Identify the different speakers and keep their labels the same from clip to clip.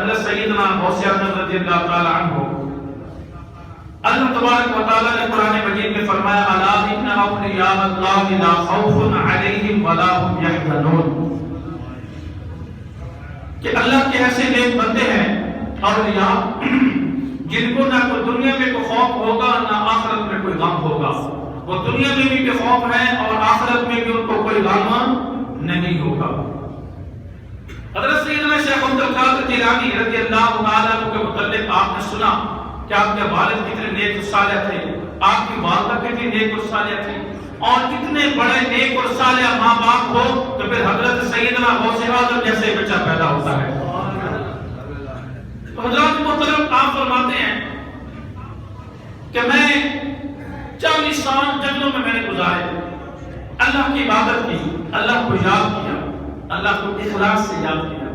Speaker 1: حضرت سیدنا غوث اعظم رضی اللہ تعالی عنہ، اللہ تبارک و تعالی نے قرآن مجید میں فرمایا الا ان اولیاء اللہ لا خوف علیہم ولا هم یحزنون، کہ اللہ کے ایسے نیک بندے ہیں اولیاء جن کو نہ کوئی دنیا میں کوئی خوف ہوگا نہ آخرت میں کوئی غم ہوگا، وہ دنیا میں بھی بے خوف ہیں اور آخرت میں بھی ان کو کوئی غم نہیں ہوگا۔ حضرت سیدنا شیخ عبد القادر جیلانی رضی اللہ تعالیٰ عنہ کے متعلق آپ نے سنا کہ آپ کے والد کتنے نیک اور صالح تھے، آپ کی والدہ کتنی نیک اور صالح تھی، اور کتنے بڑے نیک اور صالح ماں باپ ہو تو پھر حضرت سیدنا غوث اعظم جیسے بچہ پیدا ہوتا ہے۔ تو حضرات محترم آپ فرماتے ہیں کہ میں 40 سال جنگلوں میں نے گزارے، اللہ کی عبادت کی، اللہ کو یاد کیا، اللہ کو اخلاص سے یاد کیا،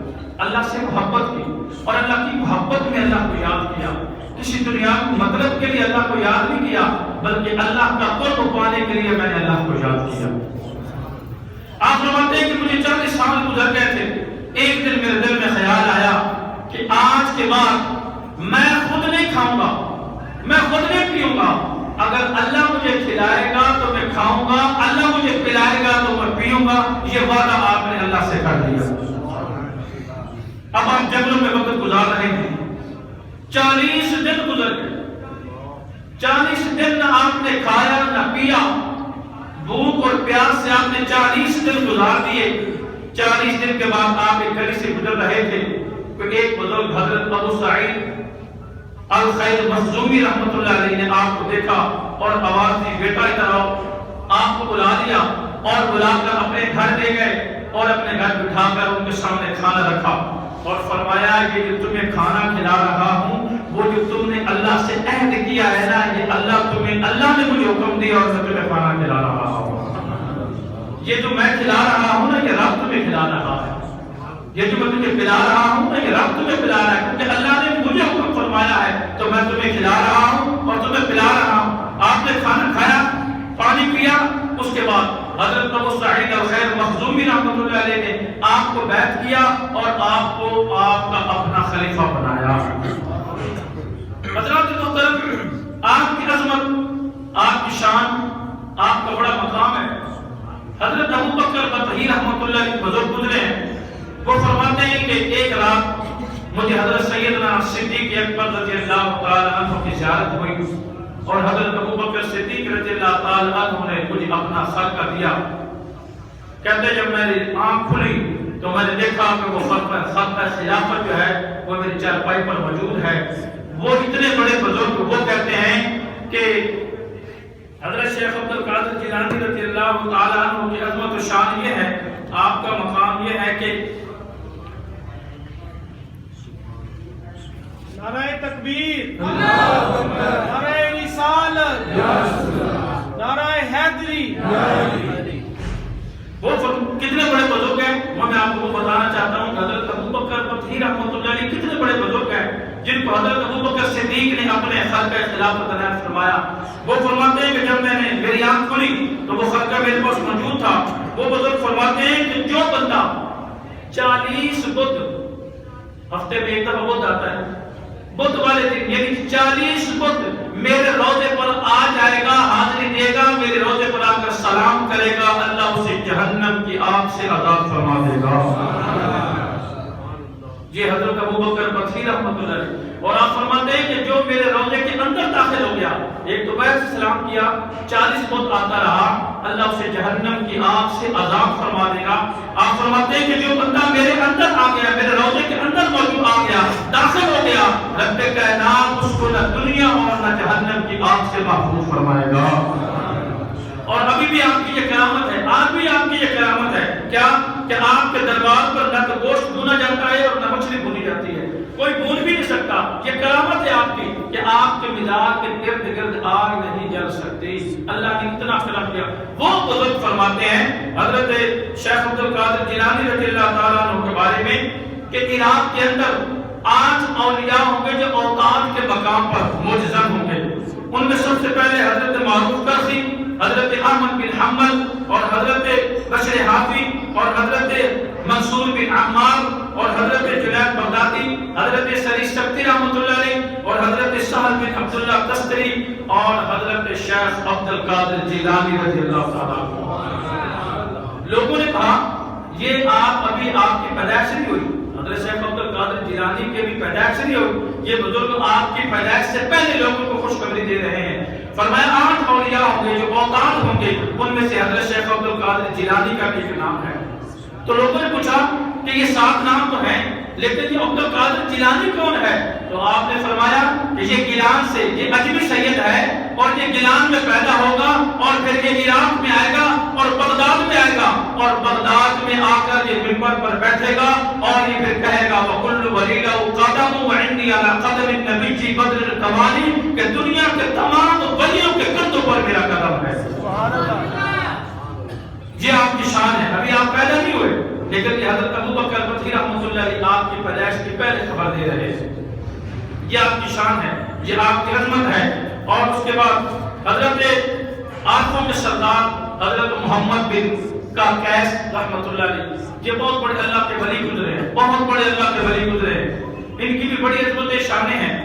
Speaker 1: اللہ سے محبت کی، اور اللہ کی محبت میں اللہ کو یاد کیا، کسی دنیا کو مطلب کے لیے اللہ کو یاد نہیں کیا بلکہ اللہ کا قرب پانے کے لیے میں نے اللہ کو یاد کیا۔ آپ فرماتے ہیں کہ مجھے 40 سال گزر گئے تھے، ایک دن میرے دل میں خیال آیا کہ آج کے بعد میں خود نہیں کھاؤں گا، میں خود نہیں پیوں گا، اگر اللہ مجھے کھلائے گا تو میں کھاؤں گا، اللہ مجھے پلائے گا تو میں پیوں گا، یہ وعدہ آپ نے اللہ سے کر دیا۔ اب آپ جنگلوں میں وقت گزار رہے ہیں، 40 دن گزر گئے، 40 دن نہ آپ نے کھایا نہ پیا، بھوک اور پیاس سے آپ نے 40 دن گزار دیے۔ 40 دن کے بعد آپ ایک گلی سے گزر رہے تھے، کوئی ایک بزرگ حضرت ابو سعید الخیر مخزومی رحمۃ اللہ علیہ نے آپ کو دیکھا اور آواز دی بیٹا ادھر آؤ، آپ کو بلا لیا اور بلا کر اپنے گھر لے گئے اور اپنے گھر بٹھا کر ان کے سامنے کھانا رکھا اور فرمایا کہ جو تمہیں کھانا کھلا رہا ہوں وہ جو تم نے اللہ سے عہد کیا ہے نا، یہ اللہ نے مجھے حکم دیا اور میں تمہیں کھانا کھلا رہا ہوں، یہ جو میں کھلا رہا ہوں نا یہ رب تمہیں کھلا رہا ہے، یہ جو میں تمہیں پلا رہا ہوں نا یہ رب تمہیں پلا رہا ہے، کیونکہ اللہ نے مجھے حکم فرمایا ہے تو میں تمہیں کھلا رہا ہوں اور تمہیں پلا رہا ہوں۔ آپ نے کھانا کھایا، پانی پیا، اس کے بعد حضرت ابو سعید الخیر مخزومی رحمۃ اللہ علیہ نے آپ کو بیعت کیا اور آپ کو آپ کا اپنا خلیفہ بنایا۔ حضرات محترم، آپ کی عظمت، آپ کی شان، آپ کا بڑا مقام ہے۔ حضرت ابو بکر بطحی رحمۃ اللہ علیہ بزرگ گزرے ہیں، وہ فرماتے ہیں کہ ایک رات مجھے حضرت سیدنا صدیق اکبر رضی اللہ تعالی عنہ کی زیارت ہوئی اور حضرت ابو بکر صدیق رضی اللہ تعالی عنہ نے مجھے اپنا خرقہ دیا۔ کہتے جب میری آنکھ کھلی تو میں نے دیکھا کہ وہ خرقہ خلافت جو ہے وہ میری چارپائی پر موجود ہے۔ وہ اتنے بڑے بزرگ، وہ کہتے ہیں کہ حضرت شیخ عبد القادر جیلانی رضی اللہ تعالی عنہ کی عظمت و شان یہ ہے، آپ کا مقام یہ ہے کہ
Speaker 2: نعرہ تکبیر، نعرہ رسالت، نعرہ حیدری۔
Speaker 1: وہ کتنے بڑے بزرگ ہیں، میں آپ کو بتانا چاہتا ہوں کہ حضرت ابو بکر بطحی رحمۃ اللہ علیہ کتنے بڑے بزرگ ہیں جن کو حضرت ابو بکر صدیق نے اپنے خرقہ خلافت عنایت فرمایا۔ وہ فرماتے ہیں کہ جب میں نے میری آنکھ کھلی تو وہ خرقہ میرے پاس موجود تھا۔ وہ بزرگ فرماتے ہیں کہ جو بندہ 40 بدھ، ہفتے میں ایک دفعہ بدھ آتا ہے، بدھ والے دن یعنی 40 بدھ میرے روضے پر آ جائے گا، حاضری دے گا، میرے روضے پر آ کر سلام کرے گا، اللہ اسے جہنم کی آگ سے آزاد فرما دے گا۔ یہ حضرت ابو بکر بطحی رحمۃ اللہ علیہ۔ اور آپ فرماتے ہیں کہ جو میرے روضے کے اندر داخل ہو گیا، ایک تو بیعت سے سلام کیا، 40 بدھ آتا رہا، اللہ اسے جہنم کی آگ سے آزاد فرما دے گا۔ آپ فرماتے ہیں کہ جو بندہ میرے اندر آ گیا، میرے روضے کے اندر موجود آ گیا، داخل ہو گیا، رب کائنات اس کو نہ دنیا اور نہ جہنم کی آگ سے محفوظ فرمائے گا۔ اور ابھی بھی آپ کی یہ کرامت ہے، آج بھی آپ کی یہ کرامت ہے، کیا کہ آپ کے دربار پر نہ تو گوشت بھونا جاتا ہے اور نہ مچھلی بھونی جاتی ہے، کوئی بھون بھی نہیں سکتا۔ یہ کرامت ہے آپ کی کہ آپ کے مزاج کے ارد گرد آگ نہیں جل سکتی، اللہ نے اتنا کرم کیا۔ وہ بزرگ فرماتے ہیں حضرت شیخ عبد القادر جیلانی رضی اللہ تعالیٰ عنہ کے بارے میں کہ عراق کے اندر 8 اولیاء ہوں گے جو اوتاد کے مقام پر معجزہ ہوں گے۔ ان میں سب سے پہلے حضرت معروف کرسی، حضرت احمد بن حنبل اور حضرت بشر حافی اور حضرت منصور بن عمار اور حضرت جنید بغدادی، حضرت شیخ عبد القادر جیلانی رضی اللہ تعالیٰ عنہ. لوگوں نے کہا یہ ابھی آپ کی پیدائش نہیں ہوئی. حضرت شیخ عبد القادر جیلانی کی بھی پیدائش نہیں ہوئی. یہ بزرگ آپ کی پیدائش سے پہلے لوگوں کو خوشخبری دے رہے ہیں. فرمایا 8 اولیاء ہوں گے جو اوتاد ہوں گے, ان میں سے حضرت شیخ عبد القادر جیلانی کا بھی ایک نام ہے. تو لوگوں نے پوچھا کہ یہ 7 نام تو ہیں لیکن یہ عبد القادر جیلانی کون ہے؟ تو آپ نے فرمایا کہ یہ گیلان سے, یہ اجمی سید ہے اور یہ گیلان میں پیدا ہوگا اور پھر یہ عراق میں آئے گا اور بغداد میں آئے گا اور بغداد میں آ کر یہ منبر پر بیٹھے گا اور یہ پھر کہے گا وَكُلُّ وَلِيلَهُ قَدَمُ وَعِنِّي عَلَى قَدَمِ النَّبِيِّ بَدْرِ الْقَمَالِ کہ دنیا کے تمام ولیوں کے قدموں پر میرا قدم ہے. سبحان اللہ. یہ آپ کی شان ہے. ابھی آپ پیدا نہیں ہوئے لیکن یہ حضرت ابو بکر بطحی رحمۃ اللہ علیہ آپ کی پیدائش کی پہلے خبر دے رہے ہیں. یہ آپ کی شان ہے, یہ آپ کی عظمت ہے. اور اس کے بعد حضرت آنکھوں کے سردار حضرت محمد بن کاکیس رحمۃ اللہ علیہ, یہ بہت بڑے اللہ کے ولی گزرے ہیں, بہت بڑے اللہ کے ولی گزرے ہیں. ان کی بھی بڑی عظمت شانیں ہیں.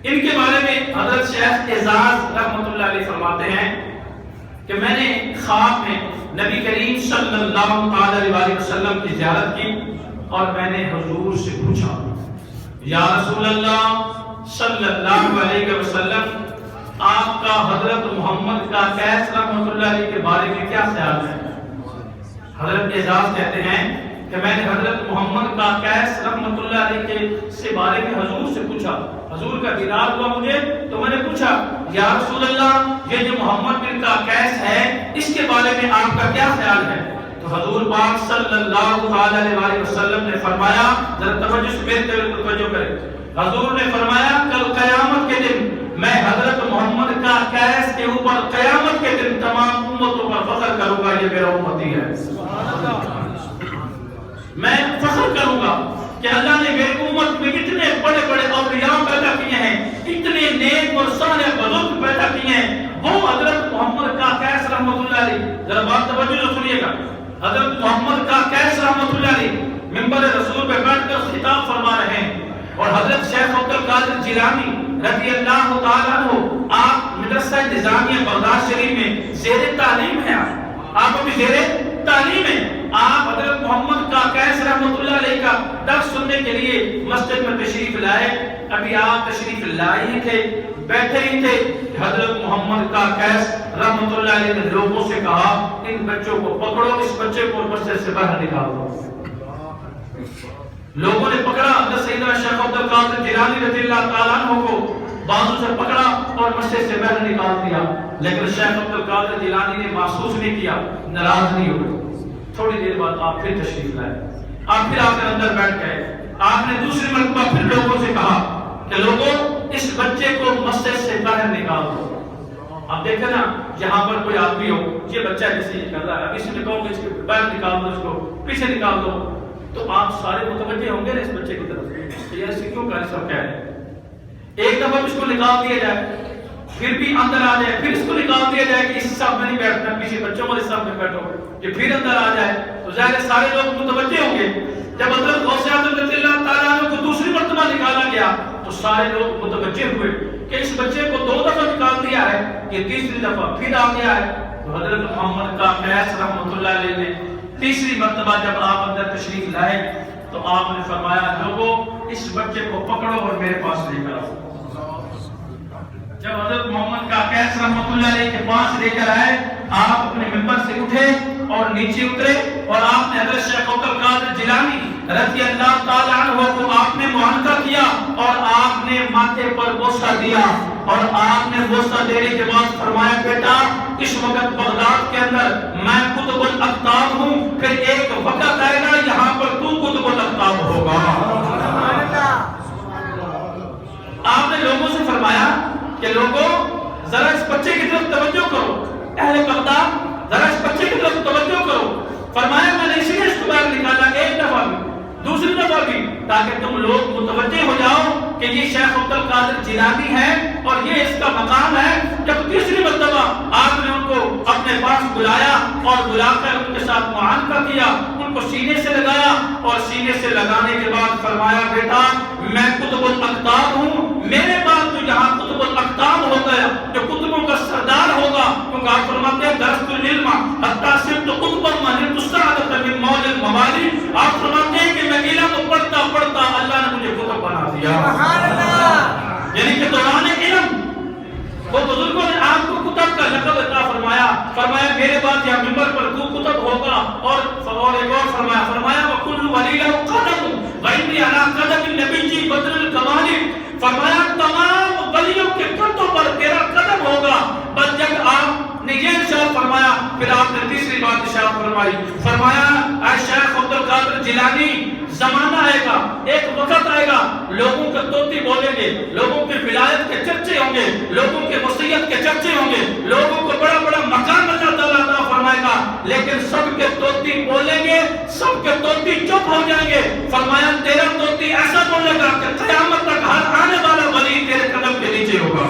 Speaker 1: ان کے بارے میں حضرت شیخ اعزاز رحمۃ اللہ علیہ فرماتے ہیں کہ میں نے خواب میں نبی کریم صلی اللہ علیہ وسلم کی زیارت کی اور میں نے حضور سے پوچھا یا رسول اللہ صلی اللہ علیہ وسلم آپ کا حضرت محمد کا کیس رحمۃ اللہ علیہ کے بارے میں کیا خیال ہے؟ حضرت اعزاز کہتے ہیں کہ میں نے حضرت محمد کا کیس رحمۃ اللہ علیہ کے بارے میں حضور سے پوچھا. حضور کا دیدار ہوا مجھے تو میں نے پوچھا یا رسول اللہ یہ جو محمد بن کا کیس ہے اس کے بارے میں آپ کا کیا خیال ہے؟ تو حضور پاک صلی اللہ علیہ وسلم نے فرمایا, ذرا توجہ سے میری طرف توجہ کریں. حضور نے فرمایا کل قیامت کے دن میں حضرت محمد کا کیس کے اوپر قیامت کے دن تمام امتوں پر فخر کروں گا یہ میرا امتی ہے. میں فخر کروں گا کہ اللہ نے میری امت میں اتنے بڑے بڑے اولیاء پیدا کیے ہیں, اتنے نیک اور صالح بزرگ پیدا کیے ہیں. وہ حضرت محمد کا کیس رحمۃ اللہ علیہ, ذرا بات توجہ سے سنیے گا, حضرت محمد کا کیس رحمۃ اللہ علیہ منبر رسول پہ بیٹھ کر خطاب فرما رہے ہیں اور حضرت شیخ عبد القادر جیلانی رضی اللہ تعالیٰ عنہ آپ مدرسہ نظامیہ بغداد شریف میں زیر تعلیم ہیں. آپ ابھی زیر تعلیم ہیں. آپ حضرت محمد کا کیس رحمۃ اللہ علیہ کا درس سننے کے لیے مسجد میں تشریف لائے. ابھی آپ تشریف لائے ہی تھے, بیٹھے ہی تھے, حضرت محمد کا کیس رحمۃ اللہ علیہ نے لوگوں سے کہا ان بچوں کو پکڑو, اس بچے کو مسجد سے باہر نکالو. لوگوں نے پکڑا حضرت سیدنا شیخ عبد القادر جیلانی رضی اللہ تعالیٰ عنہ کو بازو سے پکڑا اور مسجد سے باہر نکال دیا. لیکن شیخ عبد القادر جیلانی نے محسوس نہیں کیا, ناراض نہیں ہوئے. تھوڑی دیر بعد آپ پھر تشریف لائے, آپ پھر آ کر اندر بیٹھ گئے. آپ نے دوسری مرتبہ پھر لوگوں سے کہا کہ لوگوں اس بچے کو مسجد سے باہر نکال دو. اب دیکھیں نا یہاں پر کوئی آدمی ہو, یہ بچہ جیسے یہ کر رہا ہے, اب اس نے کہو کہ اس کے باہر نکال دو, اس کو پیچھے نکال دو, تو آپ سارے متوجہ ہوں گے نا اس بچے کی طرف کہ ایسے کیوں کر سب کہہ رہے ہیں. ایک دفعہ اس کو نکال دیا جائے, پھر بھی اندر آ جائے, پھر اس کو نکال دیا جائے کہ اس صاحب میں نہیں بیٹھنا, پیچھے بچوں والے صاحب میں بیٹھو, یہ پھر اندر آ جائے, تو ظاہر سارے لوگ متوجہ ہوں گے. جب حضرت غوث اعظم رضی اللہ تعالیٰ عنہ کو دوسری مرتبہ نکالا گیا تو سارے لوگ متوجہ ہوئے کہ اس بچے کو 2 دفعہ نکال دیا ہے, یہ تیسری دفعہ پھر آ گیا ہے. تو حضرت محمد کا کیس رحمۃ اللہ علیہ نے تیسری مرتبہ جب آپ اندر تشریف لائے تو آپ نے فرمایا لوگوں اس بچے کو پکڑو اور میرے پاس لے کر آؤ. جب حضرت محمد کا کیس رحمۃ اللہ علیہ کے پاس لے کر آئے, آپ اپنے منبر سے اٹھے اور نیچے اترے اور آپ نے حضرت شیخ عبد القادر جیلانی رضی اللہ تعالی عنہ کو آپ نے معانقہ کیا اور آپ نے ماتھے پر بوسہ دیا اور آپ نے بوسہ دینے کے بعد فرمایا بیٹا اس وقت بغداد کے اندر میں قطب الاقطاب ہوں, پھر ایک وقت آئے گا یہاں پر تو قطب الاقطاب ہوگا. آپ نے لوگوں سے فرمایا کہ لوگوں ذرا اس بچے کی طرف توجہ کرو, اہل بغداد ذرا اس بچے کی طرف توجہ کرو. فرمایا میں نے اسی لیے اس کو باہر نکالا, ایک دفعہ بھی دوسری دفعہ بھی, تاکہ تم لوگ متوجہ ہو جاؤ کہ یہ شیخ عبد القادر جیلانی ہے اور یہ اس کا مقام ہے. جب تیسری مرتبہ آپ نے ان کو اپنے پاس بلایا اور بلا کر ان کے ساتھ معانقہ کیا, ان کو سینے سے لگایا اور سینے سے لگانے کے بعد فرمایا بیٹا میں قطب الاقطاب ہوں, میرے بعد تو یہاں قطب الاقطاب ہو گیا, جو قطبوں کہ آپ فرماتے ہیں درست العلم حتی صرت قطبا منت السعادت من مول الموالی. آپ فرماتے ہیں کہ میں علم پڑھتا پڑھتا اللہ نے مجھے کتب بنا دیا. سبحان اللہ. یعنی کہ دوران علم وہ بزرگوں نے آپ کو کتب کا لقب عطا فرمایا. فرمایا میرے بعد یا منبر پر تو کتب ہوگا. اور ایک اور فرمایا وَكُلُّ وَلِيٍّ لَهُ قَدَمٌ وَإِنِّي عَلَىٰ قَدَمِ النَّبِيِّ بَدْرِ الْكَمَالِ. فرمایا تمام ولیوں کے قدموں پر تیرا قدم ہوگا. بس جب آپ نے یہ ارشاد فرمایا پھر آپ نے تیسری بات ارشاد فرمائی. فرمایا اے شیخ عبد القادر جیلانی زمانہ آئے گا, ایک وقت آئے گا, لوگوں کے طوطی بولیں گے, لوگوں کے ولایت کے چرچے ہوں گے, لوگوں کے وصیت کے چرچے ہوں گے, لوگوں کو بڑا بڑا مقام اللہ تعالیٰ عطا فرمائے گا, لیکن سب کے طوطی بولیں گے, سب کے طوطی چپ ہو جائیں گے. فرمایا تیرا طوطی ایسا بولے گا کہ قیامت تک ہر آنے والا ولی تیرے قدم کے نیچے ہوگا.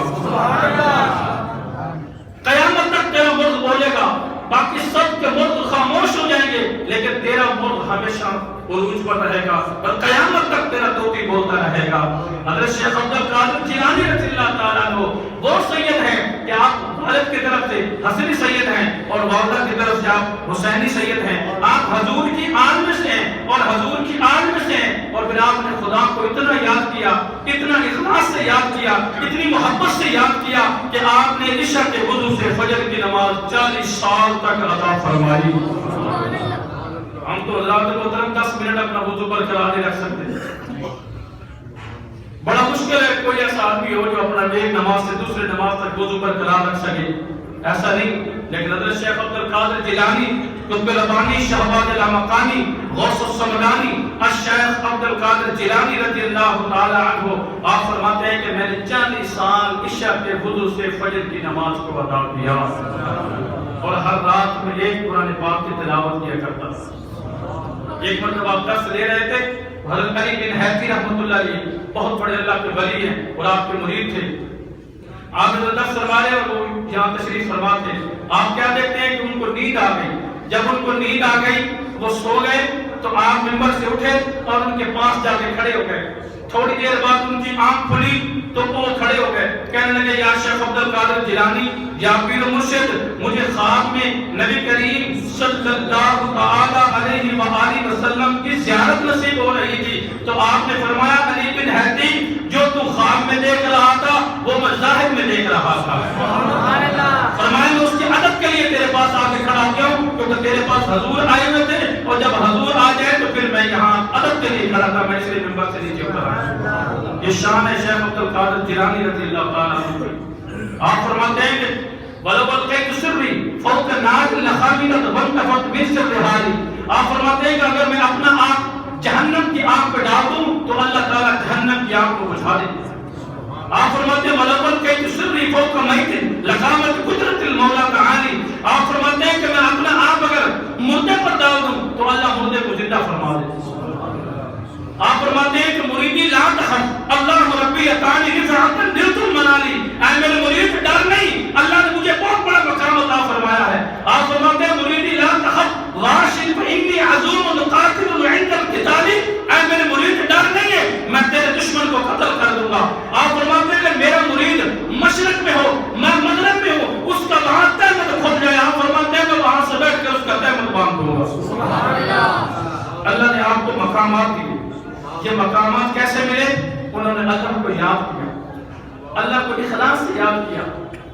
Speaker 1: قیامت تک تیرا مرغ بولے گا, باقی سب کے مرغ خاموش ہو جائیں گے, لیکن تیرا مرغ ہمیشہ عروج پر رہے گا اور قیامت تک تیرا طوطی بولتا رہے گا. حضرت شیخ عبد القادر جیلانی رضی اللہ تعالیٰ عنہ وہ سید ہیں کہ آپ والد کی طرف سے حسنی سید ہیں اور والدہ کی طرف سے آپ حسینی سید ہیں. آپ حضور کی آل میں سے ہیں اور حضور کی آل میں سے ہیں, اور پھر آپ نے خدا کو اتنا یاد کیا, اتنا اخلاص سے یاد کیا, اتنی محبت سے یاد کیا کہ آپ نے عشاء کے وضو سے فجر کی نماز 40 سال تک ادا فرمائی. ہم تو حضرات محترم 10 منٹ اپنا وضو برقرار نہیں رکھ سکتے. بڑا مشکل ہے کوئی ایسا آدمی ہو جو اپنا ایک نماز سے دوسرے نماز تک وضو برقرار رکھ سکے, ایسا نہیں. لیکن حضرت شیخ عبد القادر جیلانی قطب ربانی شہباز لامکانی غوث السمدانی الشیخ عبد القادر جیلانی رضی اللہ تعالی عنہ آپ فرماتے ہیں کہ میں نے 40 سال عشاء کے وضو سے فجر کی نماز کو ادا کیا اور ہر رات میں ایک قرآن پاک کی تلاوت کیا کرتا تھا. ایک مرتبہ آپ درس لے رہے تھے, حضرت علی بن حیثی رحمۃ اللہ علیہ بہت بڑے اللہ کے ولی ہیں اور آپ کے مرید تھے. آپ نے درس فرما رہے اور وہ یہاں تشریف فرما تھے. آپ کیا دیکھتے ہیں کہ ان کو نیند آ گئی. جب ان کو نیند آ گئی وہ سو گئے تو آپ ممبر سے اٹھے اور ان کے پاس جا کے کھڑے ہو گئے. تھوڑی دیر بعد ان کی آنکھ کھلی تو وہ کھڑے ہو گئے, کہنے لگے یا شیخ عبد القادر جیلانی یا پیر و مرشد, مجھے خواب میں نبی کریم صلی اللہ تعالی علیہ وآلہ وسلم کی زیارت نصیب ہو رہی تھی. تو آپ نے فرمایا علی بن حیثی جو تو خواب میں دیکھ رہا تھا وہ میں ظاہر میں دیکھ رہا تھا. فرمایا میں اس کی عدد کے لیے تیرے پاس آ کے کھڑا ہو گیا ہوں کیونکہ تیرے پاس حضور آئے ہوئے تھے, اور جب حضور آ جائے تو پھر میں یہاں عدد کے لیے کھڑا تھا, میں اس لیے ممبر سے نیچے اترا. یہ شان ہے شیخ عبد القادر جیلانی رضی اللہ تعالیٰ عنہ. آپ فرماتے ہیں کہ وَلَوْ أَلْقَيْتُ سِرِّي فَوْقَ النَّارِ لَخَامِدَةً وَانْتَفَضْتُ مِنْ سِرِّ حَالِي. آپ فرماتے ہیں کہ اگر میں اپنا آنکھ جہنم کی آنکھ پہ ڈال دوں تو اللہ تعالیٰ جہنم کی آنکھ کو بجھا دے. آپ فرماتے ہیں وَلَوْ أَلْقَيْتُ سِرِّي فَوْقَ مَيْتٍ لَقَامَتْ قُدْرَةِ الْمَوْلَىٰ تَعَالِي. آپ فرماتے ہیں کہ میں اپنا آپ اگر مردے پر ڈال دوں تو اللہ مردے کو زندہ فرما دے. آپ فرماتے ہیں کہ مریدی لا تخف اللہ ربی اتانی رفعتا نلت المنالی. اے میرے مرید ڈر نہیں, اللہ نے مجھے بہت بڑا مقام عطا فرمایا ہے. آپ فرماتے ہیں مریدی لا تخف واشن فإنی عزوم قاتل عند القتال. اے میرے مرید ڈر نہیں ہے, میں تیرے دشمن کو قتل کر دوں گا. آپ فرماتے ہیں کہ میرا مرید مشرق میں ہو میں مغرب میں ہوں, اس کا وہاں تہمت کھل جائے, آپ فرماتے ہیں کہ وہاں سے بیٹھ کر اس کا تہمت باندھ دوں گا. اللہ نے آپ کو مقامات دیے. یہ مقامات کیسے ملے؟ انہوں نے اللہ کو یاد کیا, اللہ کو اخلاص سے یاد کیا,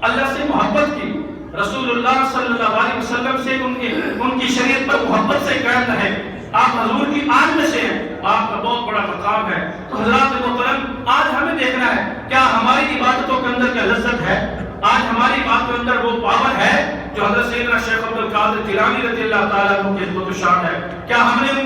Speaker 1: اللہ سے محبت کی, رسول اللہ صلی اللہ علیہ وسلم سے ان کی شریعت پر محبت سے قائم رہے. آپ حضور کی آن میں سے ہیں, آپ کا بہت بڑا مقام ہے. تو حضرات محترم آج ہمیں دیکھنا ہے کیا ہماری عبادتوں کے اندر کیا لذت ہے, آج ہماری بات کے اندر وہ پاور ہے جو حضرت سیدنا شیخ عبد القادر جیلانی رضی اللہ تعالیٰ عنہ کی عظمت و شان ہے. کیا ہم نے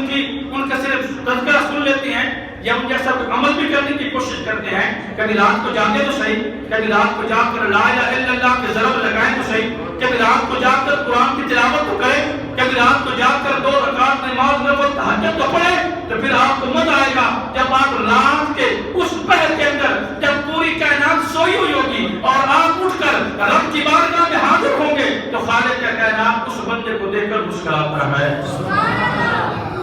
Speaker 1: ان کا صرف تذکرہ سن لیتے ہیں یا ان جیسا عمل بھی کرنے کی کوشش کرتے ہیں؟ کبھی رات کو جاگے تو صحیح, کبھی رات کو جاگ کر لا الہ الا اللہ کے ضرب لگائیں تو صحیح, کبھی رات کو جاگ کر قرآن کی تلاوت تو کریں, کبھی رات کو جاگ کر 2 رکعت نماز نفل تہجد تو پڑھیں. تو پھر آپ کو مزہ آئے گا جب آپ رات کے اس پہر کے اندر جب پوری کائنات سوئی ہوئی ہوگی اور آپ اٹھ کر رب کی بارگاہ میں حاضر ہوں گے تو خالق کا کائنات اس بندے کو دیکھ کر مسکراتا ہے.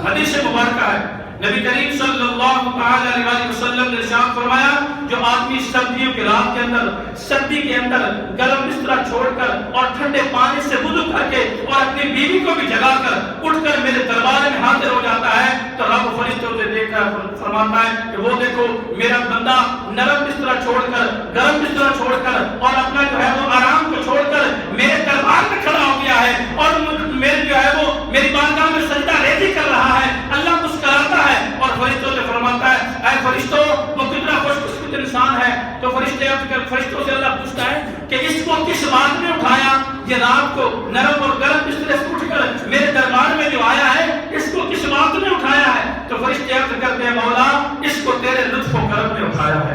Speaker 1: حدیث مبارکہ ہے نبی کریم صلی اللہ علیہ وسلم نے ارشاد فرمایا جو آدمی سردیوں کی رات کے اندر سردی کے اندر گرم بستر چھوڑ کر اور ٹھنڈے پانی سے وضو کر کے اور اپنی بیوی کو بھی جگا کر اٹھ کر میرے دربار میں حاضر ہو جاتا ہے تو رب فرشتوں سے دیکھ کر فرماتا ہے کہ وہ دیکھو میرا بندہ نرم بستر چھوڑ کر گرم بستر چھوڑ کر اور اپنا جو ہے وہ آرام کو چھوڑ کر میرے دربار میں کھڑا ہو گیا ہے اور میرے جو ہے وہ میری بارگاہ میں سجدہ ریزی کر رہا ہے. اللہ مسکراتا ہے اور فرشتوں سے فرماتا ہے اے فرشتوں وہ کتنا خوش قسمت انسان ہے. تو فرشتوں سے اللہ پوچھتا ہے کہ اس کو کس بات میں اٹھایا, یہ رات کو نرم اور گرم بستر سے اٹھ کر میرے دربار میں جو آیا ہے اس کو کس بات میں اٹھایا ہے. تو فرشتے عرض کرتے ہیں مولا اس کو تیرے لطف و کرم میں اٹھایا ہے,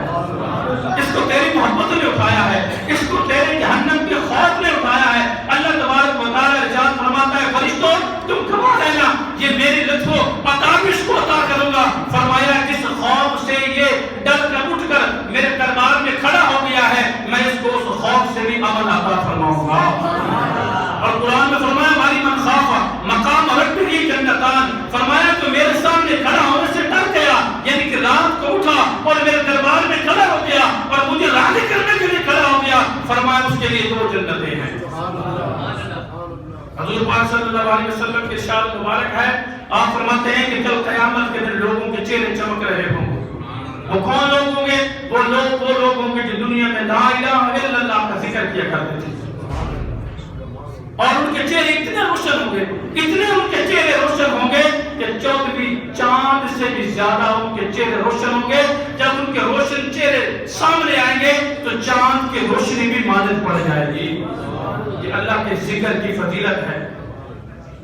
Speaker 1: اس کو تیری محبت میں اٹھایا ہے, اس کو تیرے جہنم کے خوف میں اٹھایا ہے. اللہ تبارک و تعالی ارشاد فرماتا ہے فرشتوں تم کما لینا یہ میری لطف و عطا اس کو عطا کروں گا. فرمایا جس خوف سے یہ ڈر کر اٹھ کر میرے دربار میں کھڑا ہو گیا ہے میں اس کو اس خوف سے بھی امن عطا فرماؤں گا. اور قرآن میں فرمایا ہماری من خاف مقام ربہ جنتان, فرمایا تو میرے سامنے کھڑا ہونے سے ڈر گیا یعنی کہ رات کو اٹھا اور میرے دربار میں کھڑا ہو گیا اور مجھے راضی کرنے کے لیے کھڑا ہو گیا, فرمایا اس کے لیے 2 جنتیں ہیں. حضور پاک صلی اللہ علیہ وسلم کے ارشاد مبارک ہے, آپ فرماتے ہیں کہ کل قیامت کے دن لوگوں کے چہرے چمک رہے ہوں گے. وہ کون لوگ ہوں گے؟ وہ لوگ ہوں گے جو دنیا میں لا الہ الا اللہ کا ذکر کیا کرتے تھے اور ان کے چہرے اتنے روشن ہوں گے, اتنے ان کے چہرے روشن ہوں گے کہ 14ویں چاند سے بھی زیادہ ان کے چہرے روشن ہوں گے. جب ان کے روشن چہرے سامنے آئیں گے تو چاند کی روشنی بھی مانند پڑ جائے گی. یہ اللہ کے ذکر کی فضیلت ہے.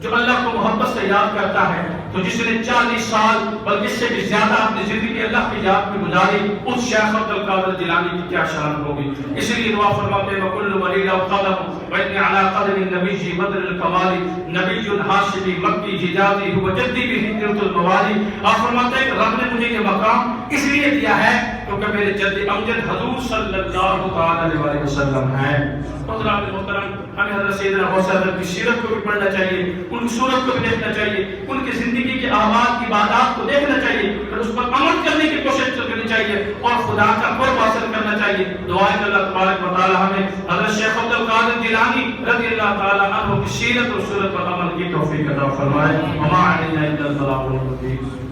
Speaker 1: جو اللہ کو محبت سے یاد کرتا ہے تو جس نے 40 سال بلکہ اس سے بھی زیادہ اپنی زندگی اللہ کی یاد میں گزاری اس شیخ عبد القادر جیلانی کی کیا شان ہوگی. اس لیے دعا فرماتے ہیں وَكُلُّ وَلِيلَ وَقَدَمُ وَإِنِّي عَلَىٰ قَدْرِ النَّبِيِّ بَدْرِ الْكَمَالِ نَبِيٌّ هَاشِمِي مَكِّي حِجَازِي هُوَ جَدِّي بِهِ نِرْتُ الْمَوَالِ. آپ فرماتے ہیں کہ رب نے مجھے یہ مقام اس لیے دیا ہے کیونکہ میرے جد امجد حضور صلی اللہ علیہ وسلم ہیں. حضرات محترم ہمیں حضرت سیدنا غوث اعظم کی سیرت کو بھی پڑھنا چاہیے, ان کی صورت کو بھی دیکھنا چاہیے, ان کی زندگی کے اعمال کی عبادات کو دیکھنا چاہیے اور اس پر عمل کرنے کی کوشش کرنی چاہیے اور خدا کا قرب حاصل کرنا چاہیے. دعائیں کہ اللہ تبارک و تعالی ہمیں حضرت شیخ عبد القادر جیلانی رضی اللہ تعالی عنہ کی سیرت اور صورت پر عمل کی توفیق عطا فرمائے. وما علینا الا البلاغ المبین.